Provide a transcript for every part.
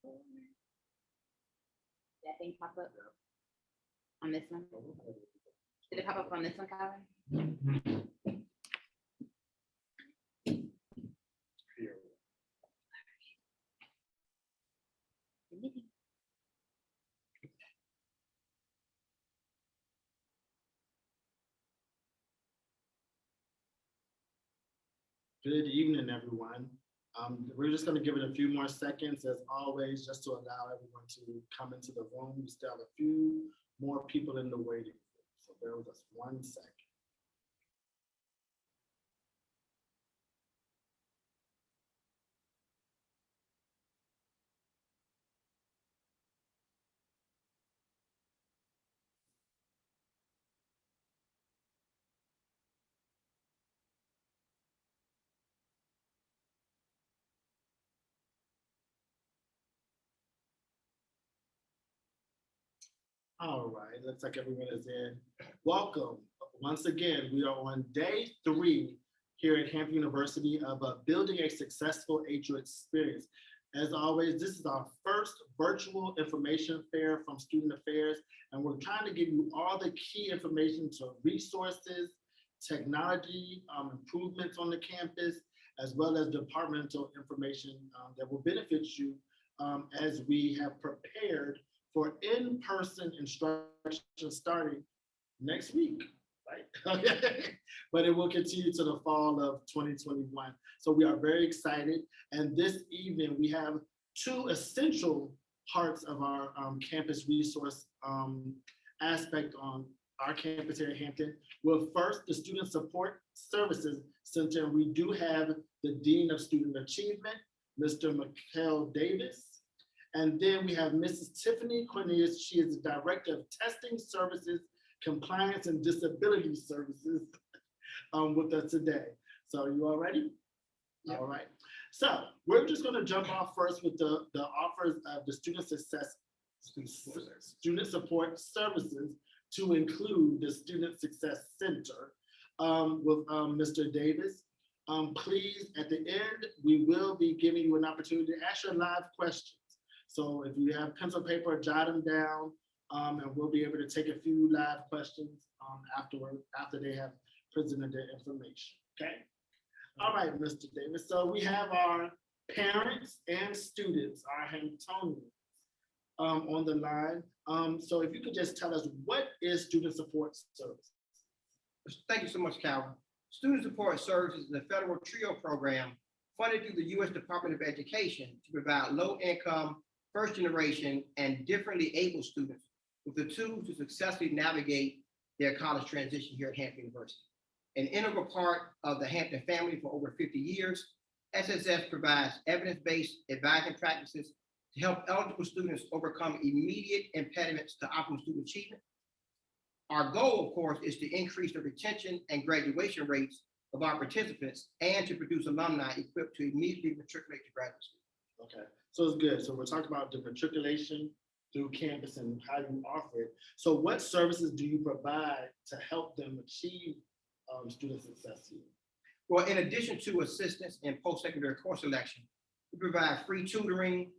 That thing pop up on this one? Did it pop up on this one, Colin? Good evening, everyone. We're just going to give it a few more seconds, as always, just to allow everyone to come into the room. We still have a few more people in the waiting room, so bear with us 1 second. All right, looks like everyone is in. Welcome. Once again, we are on day 3 here at Hampton University of building a successful HU experience. As always, this is our first virtual information fair from Student Affairs, and we're trying to give you all the key information to resources, technology, improvements on the campus, as well as departmental information that will benefit you as we have prepared for in-person instruction starting next week, right? But it will continue to the fall of 2021. So we are very excited. And this evening we have 2 essential parts of our campus resource aspect on our campus here at Hampton. Well, first, the Student Support Services Center. We do have the Dean of Student Achievement, Mr. Mikael Davis. And then we have Mrs. Tiffany Cornelius. She is the Director of Testing Services, Compliance and Disability Services with us today. So you all ready? Yep. All right. So we're just going to jump off first with the offers of the Student Support Services to include the Student Success Center with Mr. Davis. Please, at the end, we will be giving you an opportunity to ask your live questions. So if you have pencil paper, jot them down, and we'll be able to take a few live questions after they have presented their information, okay? All right, Mr. Davis. So we have our parents and students, our Hamptonians, on the line. So if you could just tell us, what is Student Support Service? Thank you so much, Calvin. Student Support Services is a federal TRIO program funded through the U.S. Department of Education to provide low-income, first-generation, and differently able students with the tools to successfully navigate their college transition here at Hampton University. An integral part of the Hampton family for over 50 years, SSS provides evidence-based advising practices to help eligible students overcome immediate impediments to optimal student achievement. Our goal, of course, is to increase the retention and graduation rates of our participants and to produce alumni equipped to immediately matriculate to graduate school. Okay, so it's good. So we're talking about the matriculation through campus and how you offer it. So what services do you provide to help them achieve student success here? Well, in addition to assistance in post-secondary course selection, we provide free tutoring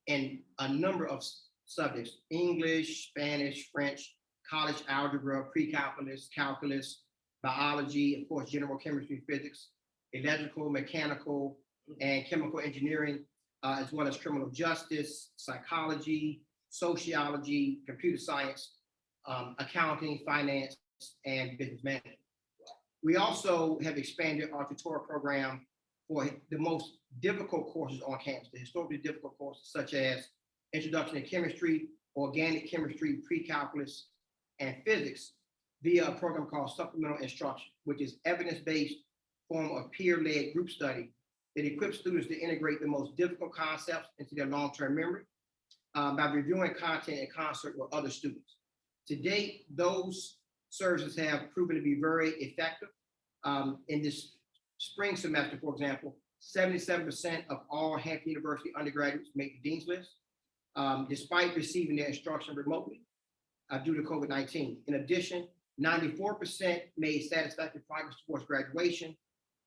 in a number of subjects: English, Spanish, French, college algebra, pre-calculus, calculus, biology, of course, general chemistry, physics, electrical, mechanical, and chemical engineering, as well as criminal justice, psychology, sociology, computer science, accounting, finance, and business management. We also have expanded our tutorial program for the most difficult courses on campus, the historically difficult courses such as Introduction to Chemistry, Organic Chemistry, Pre-Calculus, and Physics via a program called Supplemental Instruction, which is evidence-based form of peer-led group study that equips students to integrate the most difficult concepts into their long-term memory by reviewing content in concert with other students. To date, those services have proven to be very effective. In this spring semester, for example, 77% of all Hampton University undergraduates make the Dean's List, despite receiving their instruction remotely due to COVID-19. In addition, 94% made satisfactory progress towards graduation,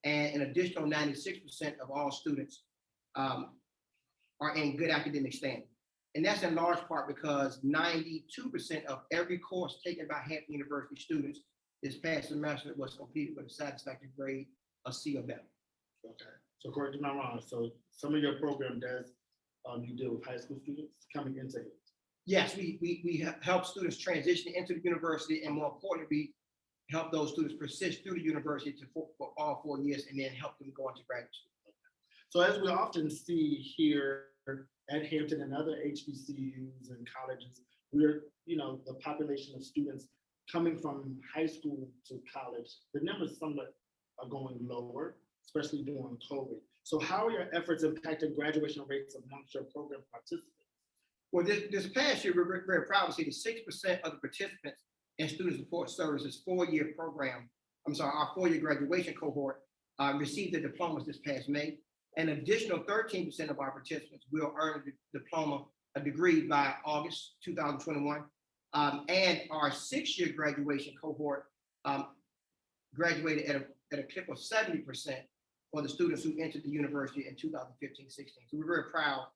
and an additional 96% of all students are in good academic standing. And that's in large part because 92% of every course taken by Hampton University students this past semester was completed with a satisfactory grade, a C or better. Okay, so correct me if I'm wrong. So some of your program does, you deal with high school students coming into it. Yes, we help students transition into the university, and more importantly, we help those students persist through the university for all 4 years and then help them go into graduate school. So as we often see here at Hampton and other HBCUs and colleges, we're, the population of students coming from high school to college, the numbers somewhat are going lower, especially during COVID. So how are your efforts impacting graduation rates amongst your program participants? Well, this past year, we're very proud to see that 6% of the participants in Student Support Services four-year program, our four-year graduation cohort received their diplomas this past May. An additional 13% of our participants will earn a diploma, a degree by August 2021. And our six-year graduation cohort graduated at a clip of 70% for the students who entered the university in 2015-16. So we're very proud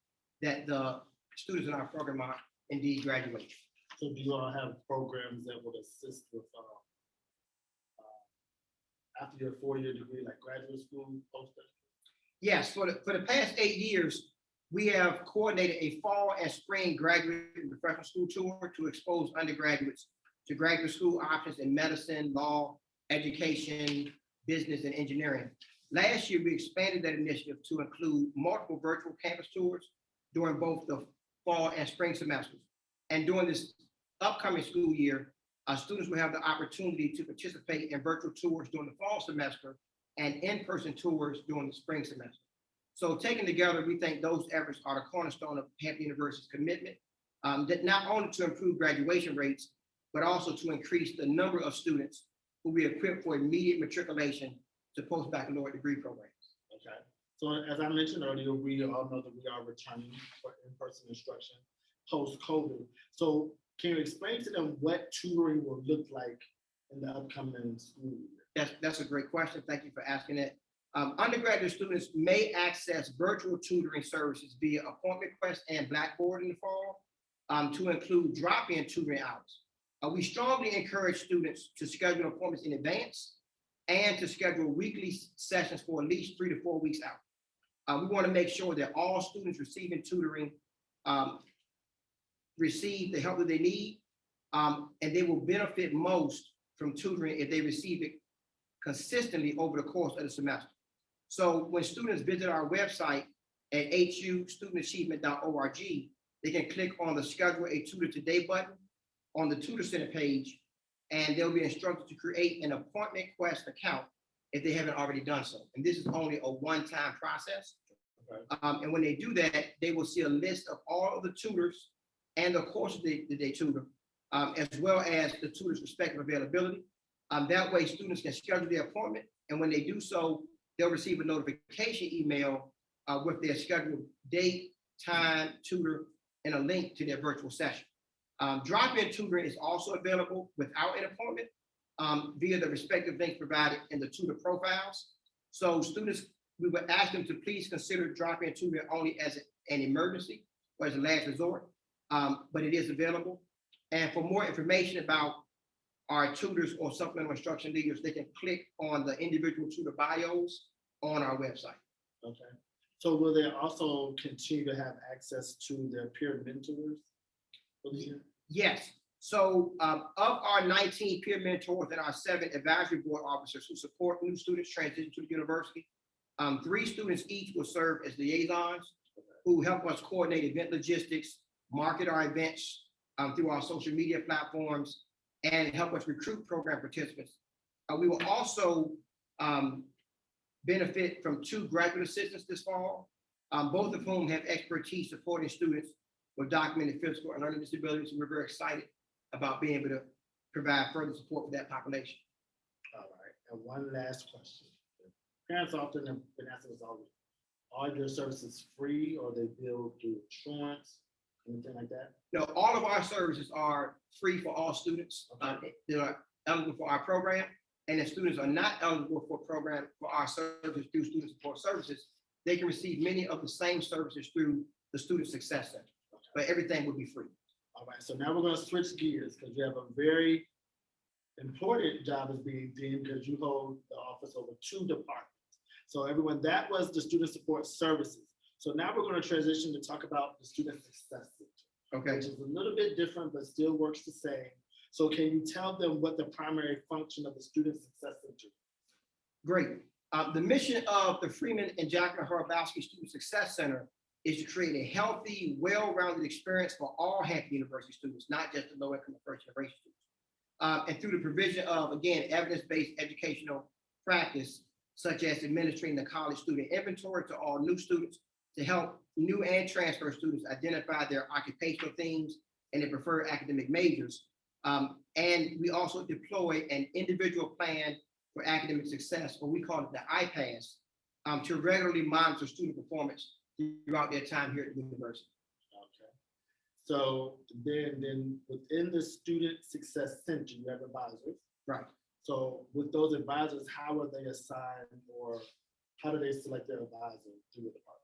that the students in our program are indeed graduating. So do you all have programs that would assist with after your four-year degree, like graduate school, post-graduate? Yes, for the past 8 years, we have coordinated a fall and spring graduate and professional school tour to expose undergraduates to graduate school options in medicine, law, education, business, and engineering. Last year, we expanded that initiative to include multiple virtual campus tours during both the fall and spring semesters. And during this upcoming school year, our students will have the opportunity to participate in virtual tours during the fall semester and in-person tours during the spring semester. So taken together, we think those efforts are the cornerstone of Hampton University's commitment, that not only to improve graduation rates, but also to increase the number of students who will be equipped for immediate matriculation to post-baccalaureate degree programs. Okay. So as I mentioned earlier, we all know that we are returning for in-person instruction post-COVID. So can you explain to them what tutoring will look like in the upcoming school year? That's a great question. Thank you for asking it. Undergraduate students may access virtual tutoring services via appointment request and Blackboard in the fall to include drop-in tutoring hours. We strongly encourage students to schedule appointments in advance and to schedule weekly sessions for at least 3 to 4 weeks out. We want to make sure that all students receiving tutoring receive the help that they need, and they will benefit most from tutoring if they receive it consistently over the course of the semester. So when students visit our website at hustudentachievement.org, they can click on the Schedule a Tutor Today button on the Tutor Center page, and they'll be instructed to create an appointment request account if they haven't already done so. And this is only a one-time process. Okay. And when they do that, they will see a list of all of the tutors and the courses that they tutor, as well as the tutor's respective availability. That way, students can schedule their appointment, and when they do so, they'll receive a notification email with their scheduled date, time, tutor, and a link to their virtual session. Drop-in tutoring is also available without an appointment via the respective links provided in the tutor profiles. So students, we would ask them to please consider drop-in tutoring only as an emergency or as a last resort, but it is available. And for more information about our tutors or supplemental instruction leaders, they can click on the individual tutor bios on our website. Okay. So will they also continue to have access to their peer mentors for the year? Yes. So of our 19 peer mentors and our 7 advisory board officers who support new students transition to the university, 3 students each will serve as liaisons who help us coordinate event logistics, market our events through our social media platforms, and help us recruit program participants. We will also benefit from 2 graduate assistants this fall, both of whom have expertise supporting students with documented physical and learning disabilities. And we're very excited about being able to provide further support for that population. All right. And one last question. Parents often have been asking us already, are your services free or they billed through insurance, anything like that? No, all of our services are free for all students that are eligible for our program. And if students are not eligible for our services through Student Support Services, they can receive many of the same services through the Student Success Center. But everything will be free. All right, so now we're gonna switch gears because you have a very important job as being dean because you hold the office over 2 departments. So everyone, that was the student support services. So now we're gonna transition to talk about the student success center, Okay. which is a little bit different, but still works the same. So can you tell them what the primary function of the student success center is? Great. The mission of the Freeman and Jacqueline Horobowski Student Success Center is to create a healthy, well-rounded experience for all Hampton University students, not just the low-income and first-generation students. And through the provision of, again, evidence-based educational practice, such as administering the college student inventory to all new students to help new and transfer students identify their occupational themes and their preferred academic majors. And we also deploy an individual plan for academic success, or we call it the IPASS, to regularly monitor student performance throughout their time here at the university. Okay. So then within the student success center, you have advisors. Right. So with those advisors, how are they assigned or how do they select their advisor through the department?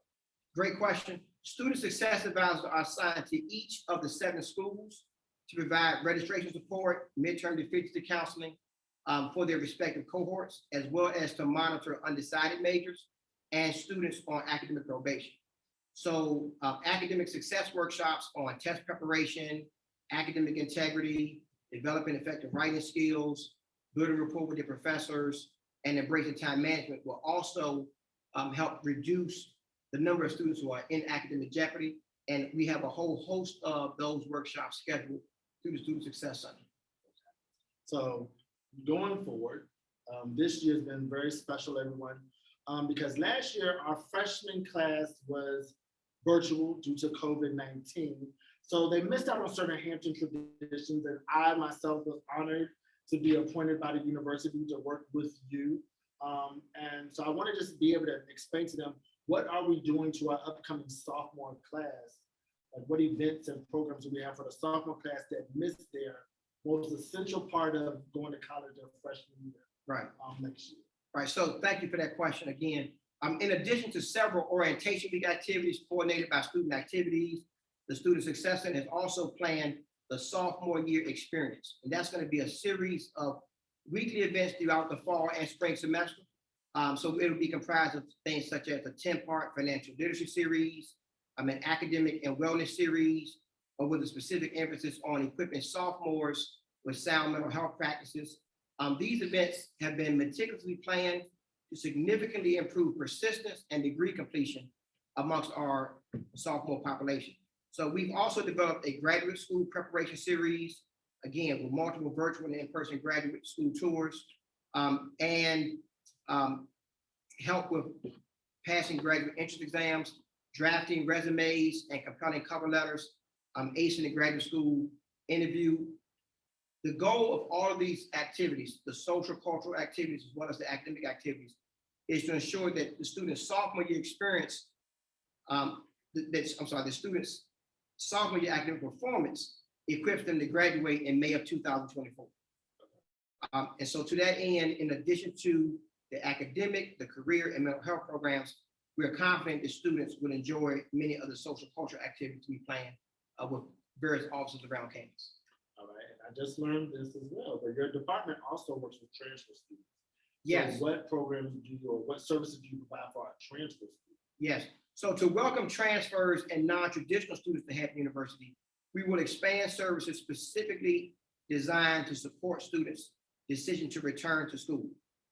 Great question. Student success advisors are assigned to each of the 7 schools to provide registration support, midterm deficiency counseling for their respective cohorts, as well as to monitor undecided majors and students on academic probation. So academic success workshops on test preparation, academic integrity, developing effective writing skills, building rapport with their professors, and embracing time management will also help reduce the number of students who are in academic jeopardy. And we have a whole host of those workshops scheduled through the Student Success Center. So going forward, this year has been very special, everyone, because last year our freshman class was virtual due to COVID-19. So they missed out on certain Hampton traditions, and I myself was honored to be appointed by the university to work with you. And so I want to just be able to explain to them, what are we doing to our upcoming sophomore class? Like what events and programs do we have for the sophomore class that missed their most essential part of going to college their freshman year? Right. Next year. Right. So thank you for that question again. In addition to several orientation week activities coordinated by student activities, the Student Success Center has also planned the sophomore year experience. And that's going to be a series of weekly events throughout the fall and spring semester. So it'll be comprised of things such as a 10-part financial literacy series, an academic and wellness series, or with a specific emphasis on equipping sophomores with sound mental health practices. These events have been meticulously planned to significantly improve persistence and degree completion amongst our sophomore population. So we've also developed a graduate school preparation series, again, with multiple virtual and in-person graduate school tours, and help with passing graduate entrance exams, drafting resumes and compelling cover letters, acing the graduate school interview. The goal of all of these activities, the social cultural activities, as well as the academic activities, is to ensure that the student's sophomore year experience, the student's sophomore year academic performance equips them to graduate in May of 2024. And so to that end, in addition to the academic, the career, and mental health programs, we are confident that students will enjoy many of the social cultural activities we plan with various offices around campus. All right, and I just learned this as well, but your department also works with transfer students. Yes. So what programs do you, or what services do you provide for our transfer students? Yes. So to welcome transfers and non-traditional students to Hampton University, we will expand services specifically designed to support students' decision to return to school.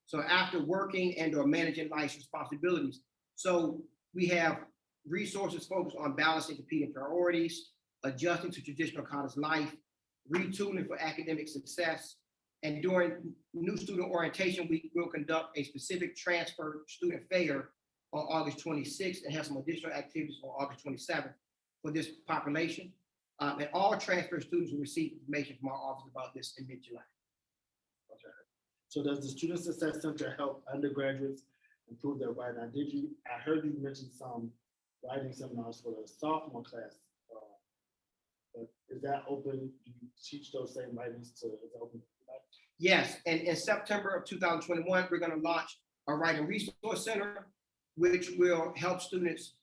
So after working and or managing life's responsibilities, so we have resources focused on balancing competing priorities, adjusting to traditional college life, retooling for academic success. And during new student orientation week, we'll conduct a specific transfer student fair on August 26th and have some additional activities on August 27th for this population. And all transfer students will receive information from our office about this in mid-July. Okay. So does the Student Success Center help undergraduates improve their writing? I heard you mention some writing seminars for the sophomore class. But is that open? Do you teach those same writings to, is that open? Yes, and in September of 2021, we're going to launch a Writing Resource Center, which will help students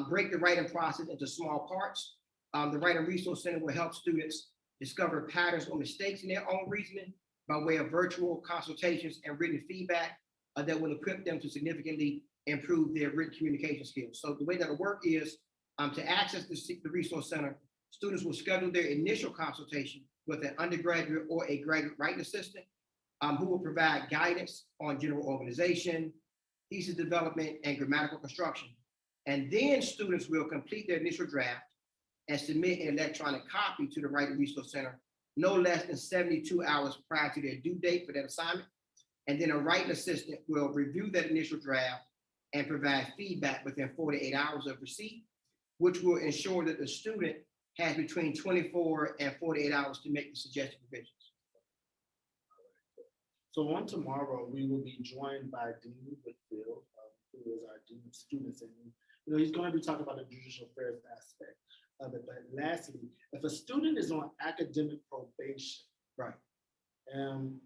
break the writing process into small parts. The Writing Resource Center will help students discover patterns or mistakes in their own reasoning by way of virtual consultations and written feedback that will equip them to significantly improve their written communication skills. So the way that'll work is to access the Resource Center, students will schedule their initial consultation with an undergraduate or a graduate writing assistant who will provide guidance on general organization, thesis development, and grammatical construction. And then students will complete their initial draft and submit an electronic copy to the Writing Resource Center no less than 72 hours prior to their due date for that assignment. And then a writing assistant will review that initial draft and provide feedback within 48 hours of receipt, which will ensure that the student has between 24 and 48 hours to make the suggested revisions. So on tomorrow, we will be joined by Dean Whitfield, who is our Dean of Students. And he's going to be talking about the judicial affairs aspect of it. But lastly, if a student is on academic probation, right,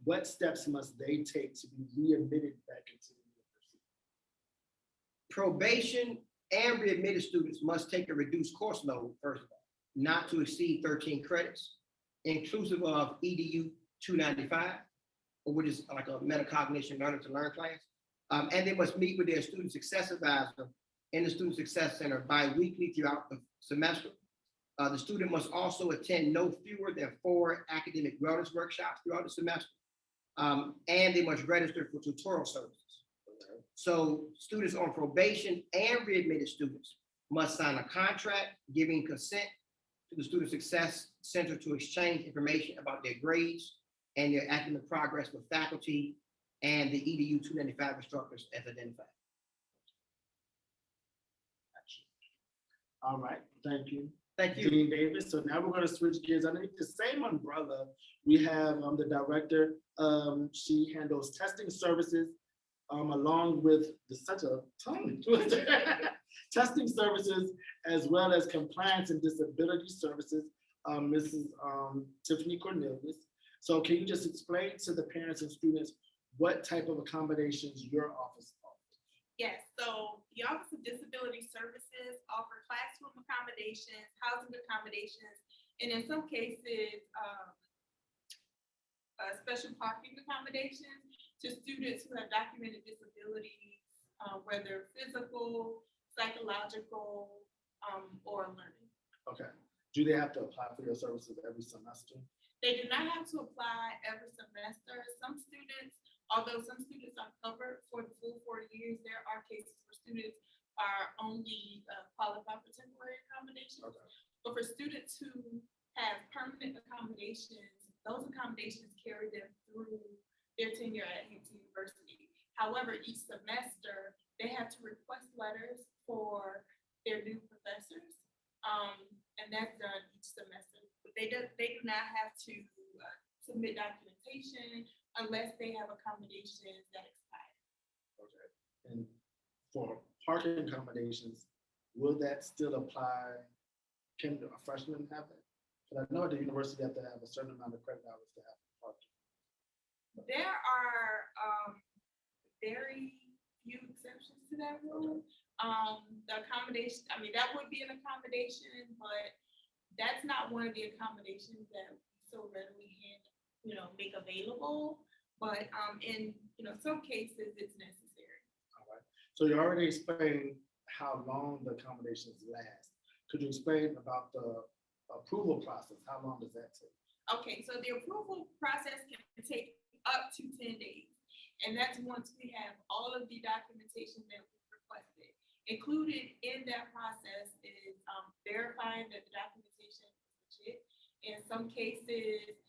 what steps must they take to be readmitted back into the university? Probation and readmitted students must take a reduced course load, first of all, not to exceed 13 credits, inclusive of EDU 295, which is like a metacognition learner to learn class. And they must meet with their student success advisor in the Student Success Center bi-weekly throughout the semester. The student must also attend no fewer than 4 academic wellness workshops throughout the semester. And they must register for tutorial services. So students on probation and readmitted students must sign a contract giving consent to the Student Success Center to exchange information about their grades and their academic progress with faculty and the EDU 295 instructors as identified. All right, thank you. Thank you. Dean Davis. So now we're going to switch gears. Underneath the same umbrella, we have the director. She handles testing services along with such a tongue testing services, as well as compliance and disability services, Mrs. Tiffany Cornelius. So can you just explain to the parents and students what type of accommodations your office offers? Yes, so the Office of Disability Services offer classroom accommodations, housing accommodations, and in some cases, special parking accommodations to students who have documented disabilities, whether physical, psychological, or learning. Okay. Do they have to apply for your services every semester? They do not have to apply every semester. Some students, although some students are covered for the full 4 years, there are cases where students are only qualified for temporary accommodations. Okay. But for students who have permanent accommodations, those accommodations carry them through their tenure at Hampton University. However, each semester, they have to request letters for their new professors, and that's done each semester. But they do not have to submit documentation unless they have accommodations that expire. Okay. And for parking accommodations, will that still apply? Can a freshman have it? But I know at the university you have to have a certain amount of credit hours to have parking. There are very few exceptions to that rule. The accommodation, I mean, that would be an accommodation, but that's not one of the accommodations that we so readily make available. But in some cases, it's necessary. All right. So you already explained how long the accommodations last. Could you explain about the approval process? How long does that take? Okay, so the approval process can take up to 10 days. And that's once we have all of the documentation that we requested. Included in that process is verifying that the documentation is legit. In some cases,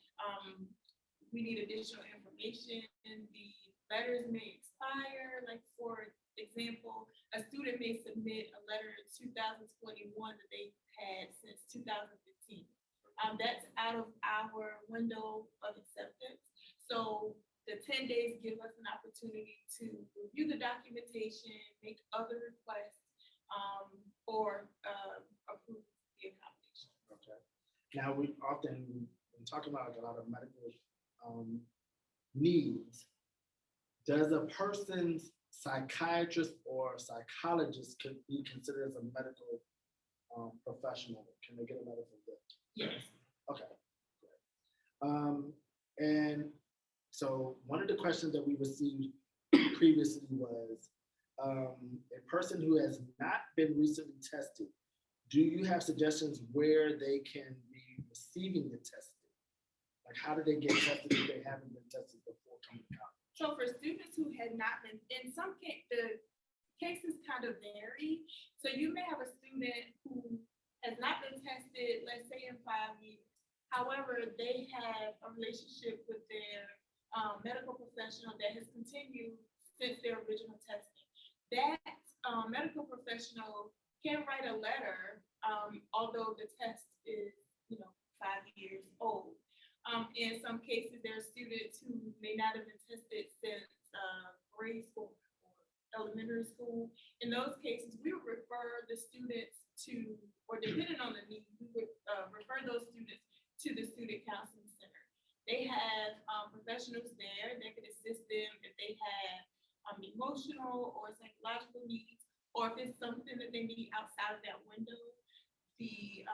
we need additional information. The letters may expire. Like, for example, a student may submit a letter in 2021 that they had since 2015. That's out of our window of acceptance. So the 10 days give us an opportunity to review the documentation, make other requests, or approve the accommodation. Okay. Now we often, when talking about a lot of medical needs, does a person's psychiatrist or psychologist could be considered as a medical professional? Can they get a medical bill? Yes. Okay. And so one of the questions that we received previously was, a person who has not been recently tested, do you have suggestions where they can be receiving the testing? Like, how do they get tested if they haven't been tested before coming to college? So for students who had not been, in some case, the cases kind of vary. So you may have a student who has not been tested, let's say in 5 years. However, they have a relationship with their medical professional that has continued since their original testing. That medical professional can write a letter, although the test is, 5 years old. In some cases, there are students who may not have been tested since grade school or elementary school. In those cases, we would refer the students to, or depending on the need, we would refer those students to the Student Counseling Center. They have professionals there that could assist them if they have emotional or psychological needs, or if it's something that they need outside of that window. The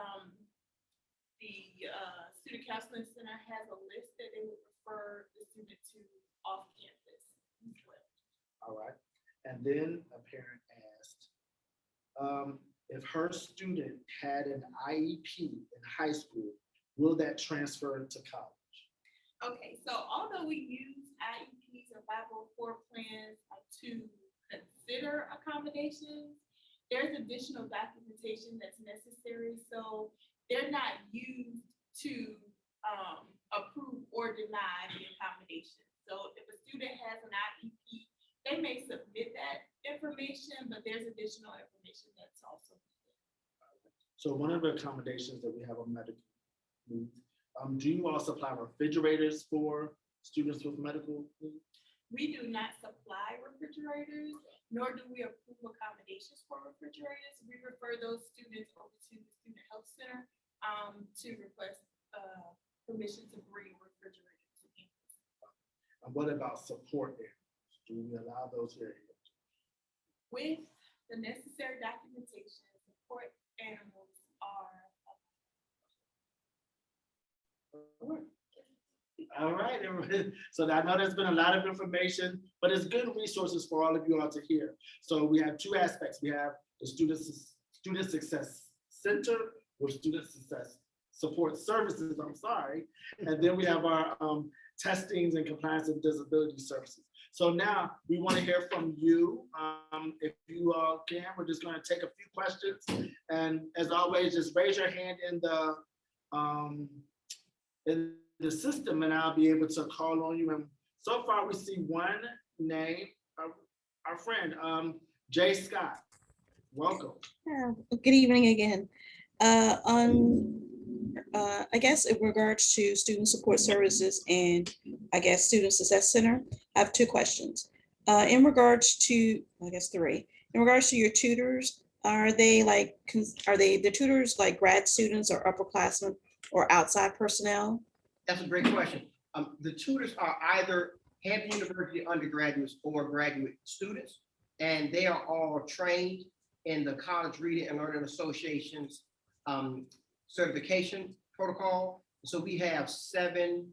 Student Counseling Center has a list that they would refer the student to off campus as well. All right. And then a parent asked, if her student had an IEP in high school, will that transfer to college? Okay, so although we use IEPs or 504 plans to consider accommodations, there's additional documentation that's necessary. So they're not used to approve or deny the accommodation. So if a student has an IEP, they may submit that information, but there's additional information that's also needed. So one of the accommodations that we have on medical needs, do you all supply refrigerators for students with medical needs? We do not supply refrigerators, nor do we approve accommodations for refrigerators. We refer those students over to the Student Health Center to request permission to bring a refrigerator to campus. And what about support areas? Do we allow those areas? With the necessary documentation, support animals are. All right, everybody. So I know there's been a lot of information, but it's good resources for all of you all to hear. So we have two aspects. We have the Student Success Center with Student Success Support Services, and then we have our testings and compliance and disability services. So now we want to hear from you. If you all can, we're just going to take a few questions. And as always, just raise your hand in the system and I'll be able to call on you. And so far we see one name, our friend, Jay Scott. Welcome. Good evening again. I guess in regards to student support services and I guess Student Success Center, I have two questions. In regards to, I guess three, in regards to your tutors, are they the tutors like grad students or upperclassmen or outside personnel? That's a great question. The tutors are either Hampton University undergraduates or graduate students, and they are all trained in the College Reading and Learning Association's certification protocol. So we have 7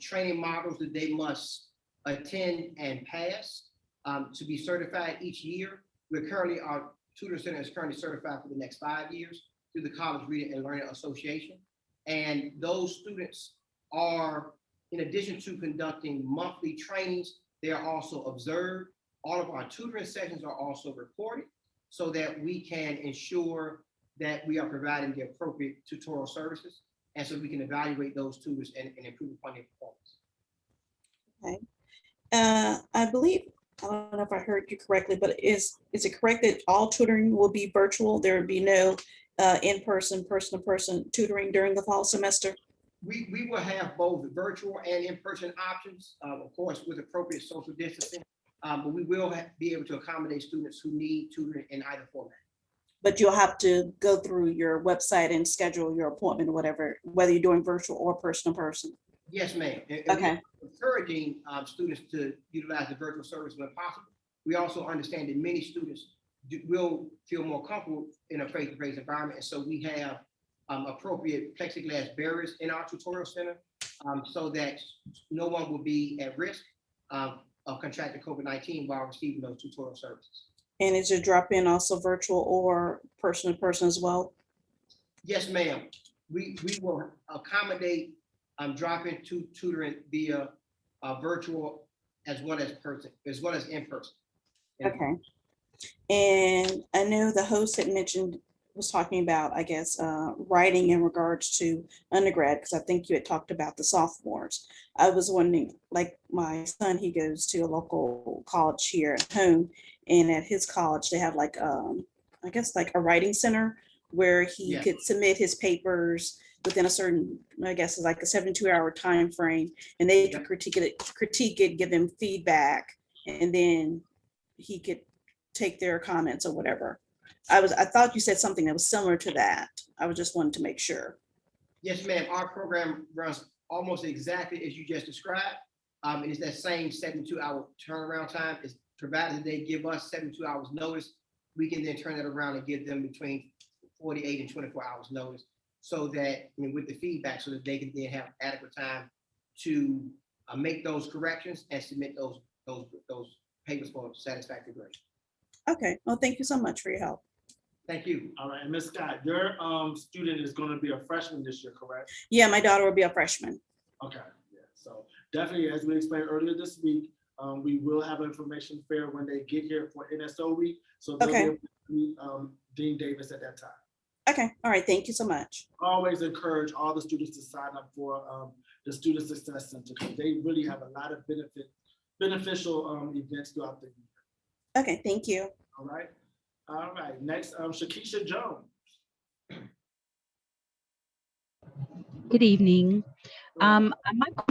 training modules that they must attend and pass to be certified each year. Our tutor center is currently certified for the next 5 years through the College Reading and Learning Association. And those students are, in addition to conducting monthly trainings, they are also observed. All of our tutoring sessions are also recorded so that we can ensure that we are providing the appropriate tutorial services, and so we can evaluate those tutors and improve upon their performance. Okay. I believe, I don't know if I heard you correctly, but is it correct that all tutoring will be virtual? There would be no in-person, person-to-person tutoring during the fall semester? We will have both virtual and in-person options, of course, with appropriate social distancing, but we will be able to accommodate students who need tutoring in either format. But you'll have to go through your website and schedule your appointment or whatever, whether you're doing virtual or person-to-person. Yes, ma'am. And Okay. we're encouraging students to utilize the virtual service when possible. we also understand that many students will feel more comfortable in a face-to-face environment. And so we have appropriate plexiglass barriers in our tutorial center so that no one will be at risk of contracting COVID-19 while receiving those tutorial services. And is your drop-in also virtual or person to person as well? Yes, ma'am. We will accommodate drop-in tutoring via virtual as well as in person. Okay. And I know the host had mentioned, was talking about, I guess, writing in regards to undergrad, because I think you had talked about the sophomores. I was wondering, like my son, he goes to a local college here at home, and at his college, they have like, I guess like a writing center where he Yeah. could submit his papers within a certain, I guess, it's like a 72-hour time frame, and they could critique it, give them feedback, and then he could take their comments or whatever. I thought you said something that was similar to that. I was just wanting to make sure. Yes, ma'am. Our program runs almost exactly as you just described. It is that same 72-hour turnaround time. It's provided that they give us 72 hours notice. We can then turn it around and give them between 48 and 24 hours notice, so that, with the feedback, so that they can then have adequate time to make those corrections and submit those papers for satisfactory grade. Okay, well, thank you so much for your help. Thank you. All right, and Ms. Scott, your student is going to be a freshman this year, correct? Yeah, my daughter will be a freshman. Okay, yeah, so definitely, as we explained earlier this week, we will have information fair when they get here for NSO week. So they'll be Okay. able to meet Dean Davis at that time. Okay, all right, thank you so much. Always encourage all the students to sign up for the Student Success Center, because they really have a lot of beneficial events throughout the year. Okay, thank you. All right. All right. Next, Shakisha Jones. Good evening. My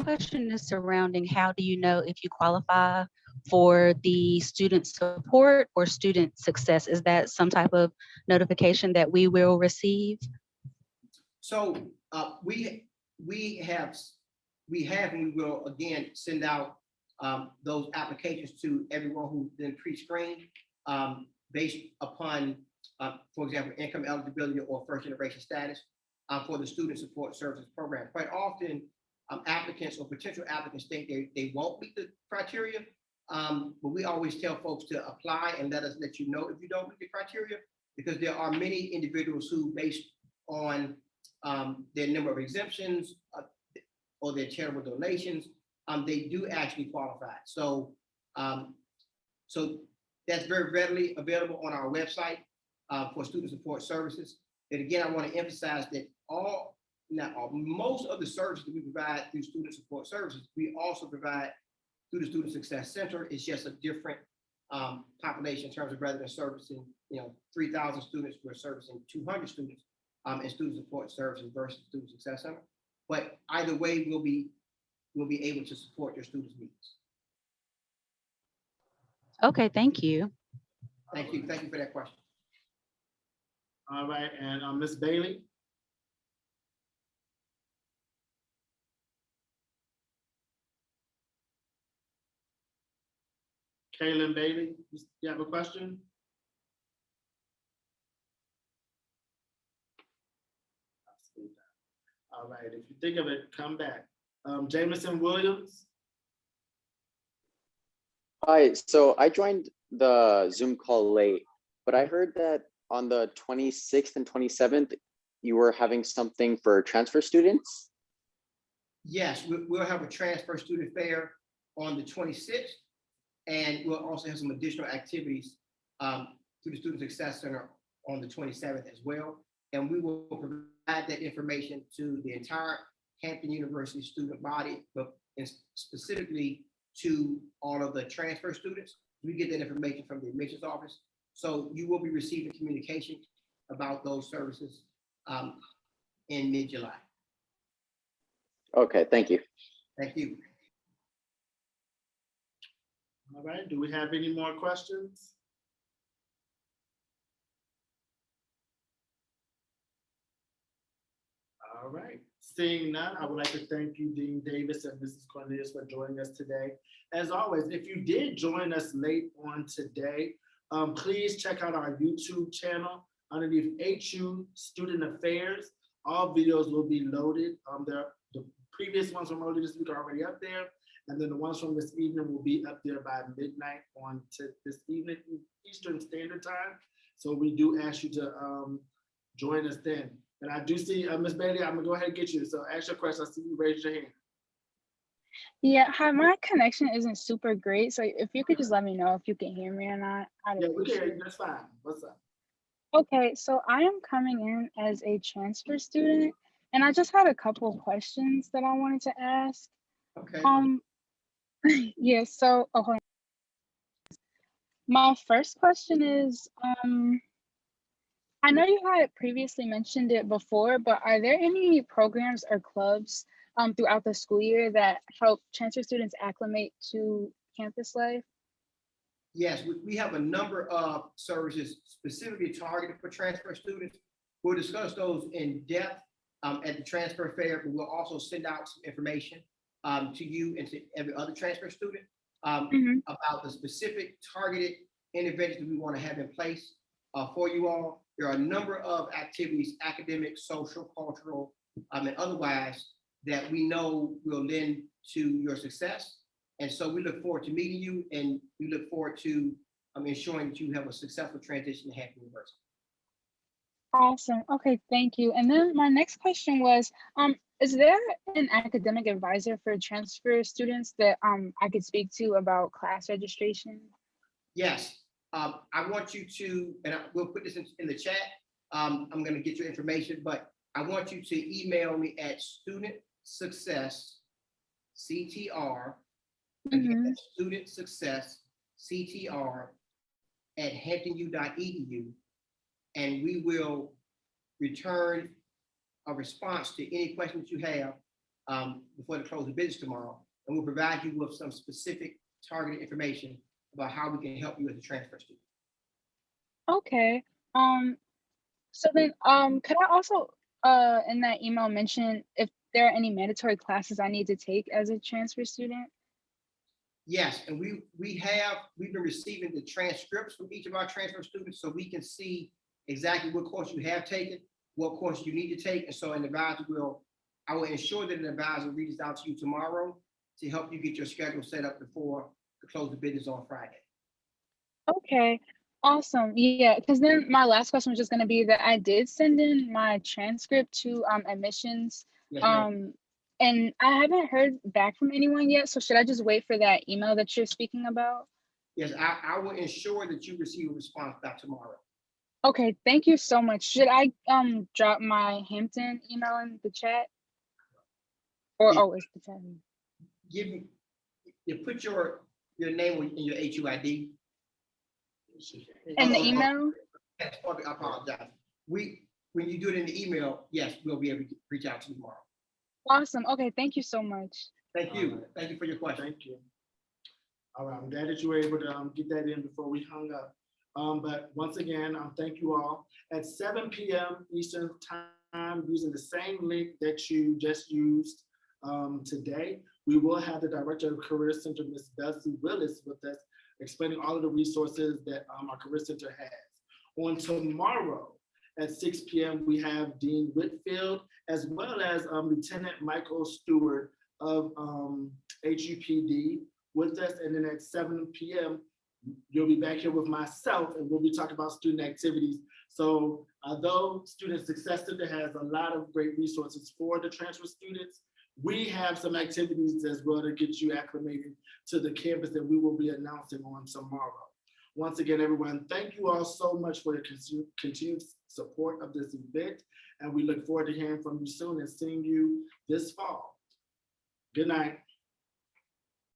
question is surrounding how do you know if you qualify for the student support or student success? Is that some type of notification that we will receive? So we have and we will again send out those applications to everyone who's been pre-screened based upon, for example, income eligibility or first generation status for the student support services program. Quite often, applicants or potential applicants think they won't meet the criteria, but we always tell folks to apply and let you know if you don't meet the criteria, because there are many individuals who, based on their number of exemptions or their charitable donations, they do actually qualify. So, so that's very readily available on our website for student support services. And again, I want to emphasize that most of the services that we provide through student support services, we also provide through the Student Success Center. It's just a different population in terms of, rather than servicing 3,000 students, we're servicing 200 students in student support services versus Student Success Center. But either way, we'll be able to support your students' needs. Okay, thank you. Thank you. Thank you for that question. All right, and Ms. Bailey. Kaylin Bailey, you have a question? All right, if you think of it, come back. Jameson Williams. Hi, so I joined the Zoom call late, but I heard that on the 26th and 27th, you were having something for transfer students? Yes, we'll have a transfer student fair on the 26th, and we'll also have some additional activities through the Student Success Center on the 27th as well. And we will provide that information to the entire Hampton University student body, but specifically to all of the transfer students. We get that information from the admissions office. So you will be receiving communication about those services in mid-July. Okay, thank you. Thank you. All right, do we have any more questions? All right. Seeing none, I would like to thank you, Dean Davis and Mrs. Cornelius, for joining us today. As always, if you did join us late on today, please check out our YouTube channel underneath HU Student Affairs. All videos will be loaded. The previous ones from earlier this week are already up there. And then the ones from this evening will be up there by midnight on this evening, Eastern Standard Time. So we do ask you to join us then. And I do see Ms. Bailey, I'm gonna go ahead and get you. So ask your question. I see you raised your hand. Yeah, hi, my connection isn't super great, so if you could just let me know if you can hear me or not, I'd Yeah, we can hear appreciate you. it. That's fine. What's up? Okay, so I am coming in as a transfer student, and I just had a couple of questions that I wanted to ask. Okay. Yeah, so hold on. My first question is, I know you had previously mentioned it before, but are there any programs or clubs throughout the school year that help transfer students acclimate to campus life? Yes, we have a number of services specifically targeted for transfer students. We'll discuss those in depth at the transfer fair, but we'll also send out some information to you and to every other transfer student about the specific targeted interventions we want to have in place for you all. There are a number of activities, academic, social, cultural, and otherwise, that we know will lend to your success. And so we look forward to meeting you, and we look forward to ensuring that you have a successful transition to Hampton University. Awesome. Okay, thank you. And then my next question was, is there an academic advisor for transfer students that I could speak to about class registration? Yes, I want you to, and we'll put this in the chat. I'm going to get your information, but I want you to email me at student success CTR. Again, that's student success CTR at hamptonu.edu, and we will return a response to any questions you have before the close of business tomorrow, and we'll provide you with some specific targeted information about how we can help you as a transfer student. Okay. So then, could I also, in that email mention if there are any mandatory classes I need to take as a transfer student? Yes, and we've been receiving the transcripts from each of our transfer students, so we can see exactly what course you have taken, what course you need to take, and so an advisor I will ensure that an advisor reaches out to you tomorrow to help you get your schedule set up before the close of business on Friday. Okay, awesome. Yeah, because then my last question was just going to be that I did send in my transcript to admissions. Yes, ma'am. And I haven't heard back from anyone yet. So should I just wait for that email that you're speaking about? Yes, I will ensure that you receive a response back tomorrow. Okay, thank you so much. Should I drop my Hampton email in the chat? Or Yeah. it's the chat. You put your name in your HUID. In the email? Yes, I apologize. When you do it in the email, yes, we'll be able to reach out to you tomorrow. Awesome. Okay, thank you so much. Thank you. Thank you for your question. Thank you. All right, I'm glad that you were able to get that in before we hung up. But once again, thank you all. At 7 p.m. Eastern Time, using the same link that you just used today, we will have the Director of Career Center, Ms. Bessie Willis, with us, explaining all of the resources that our Career Center has. On tomorrow at 6 p.m., we have Dean Whitfield, as well as Lieutenant Michael Stewart of HUPD with us. And then at 7 p.m., you'll be back here with myself, and we'll be talking about student activities. So although Student Success Center has a lot of great resources for the transfer students, we have some activities as well to get you acclimated to the campus that we will be announcing on tomorrow. Once again, everyone, thank you all so much for your continued support of this event, and we look forward to hearing from you soon and seeing you this fall. Good night.